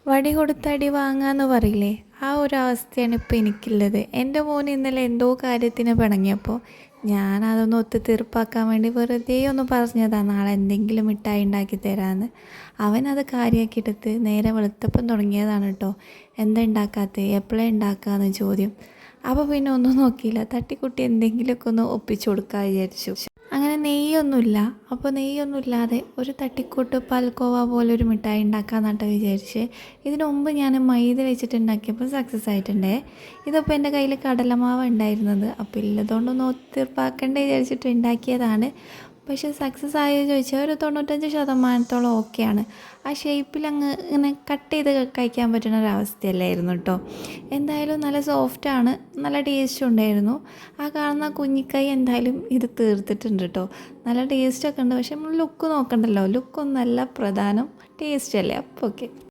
വടി കൊടുത്ത് അടി വാങ്ങാന്ന് പറയില്ലേ, ആ ഒരു അവസ്ഥയാണ് ഇപ്പോൾ എനിക്കുള്ളത്. എൻ്റെ മോൻ ഇന്നലെ എന്തോ കാര്യത്തിന് പിണങ്ങിയപ്പോൾ ഞാനതൊന്ന് ഒത്തുതീർപ്പാക്കാൻ വേണ്ടി വെറുതെ ഒന്ന് പറഞ്ഞതാണ്, നാളെ എന്തെങ്കിലും മിഠായി ഉണ്ടാക്കി തരാമെന്ന്. അവനത് കാര്യമാക്കിയെടുത്ത് നേരെ വെളുത്തപ്പം തുടങ്ങിയതാണ് കേട്ടോ, എന്താ ഉണ്ടാക്കാത്തത്, എപ്പോഴേ ഉണ്ടാക്കാമെന്ന് ചോദ്യം. അപ്പോൾ പിന്നെ ഒന്നും നോക്കിയില്ല, തട്ടിക്കുട്ടി എന്തെങ്കിലുമൊക്കെ ഒന്ന് ഒപ്പിച്ചു കൊടുക്കാൻ വിചാരിച്ചു. അങ്ങനെ നെയ്യൊന്നുമില്ല, അപ്പോൾ നെയ്യൊന്നുമില്ലാതെ ഒരു തട്ടിക്കൂട്ട് പാൽക്കോവ പോലൊരു മിഠായി ഉണ്ടാക്കാമെന്നാട്ടോ വിചാരിച്ച്. ഇതിനു മുമ്പ് ഞാൻ മൈദ വെച്ചിട്ട് ഉണ്ടാക്കിയപ്പോൾ സക്സസ് ആയിട്ടുണ്ടേ. ഇതിപ്പോൾ എൻ്റെ കയ്യിൽ കടലമാവ് ഉണ്ടായിരുന്നത്, അപ്പോൾ ഇല്ലതുകൊണ്ടൊന്ന് ഒത്തീർപ്പാക്കേണ്ട വിചാരിച്ചിട്ട് ഉണ്ടാക്കിയതാണ്. പക്ഷേ സക്സസ് ആയോ ചോദിച്ചാൽ ഒരു 95% ഓക്കെയാണ്. ആ ഷേപ്പിൽ അങ്ങ് ഇങ്ങനെ കട്ട് ചെയ്ത് കഴിക്കാൻ പറ്റുന്ന ഒരവസ്ഥയല്ലായിരുന്നു കേട്ടോ. എന്തായാലും നല്ല സോഫ്റ്റാണ്, നല്ല ടേസ്റ്റും ഉണ്ടായിരുന്നു. ആ കാണുന്ന കുഞ്ഞിക്കൈ എന്തായാലും ഇത് തീർത്തിട്ടുണ്ട് കേട്ടോ. നല്ല ടേസ്റ്റൊക്കെ ഉണ്ട്. പക്ഷെ നമ്മൾ ലുക്ക് നോക്കണ്ടല്ലോ, ലുക്കൊന്നല്ല പ്രധാനം, ടേസ്റ്റ് അല്ലേ. അപ്പോൾ ഓക്കെ.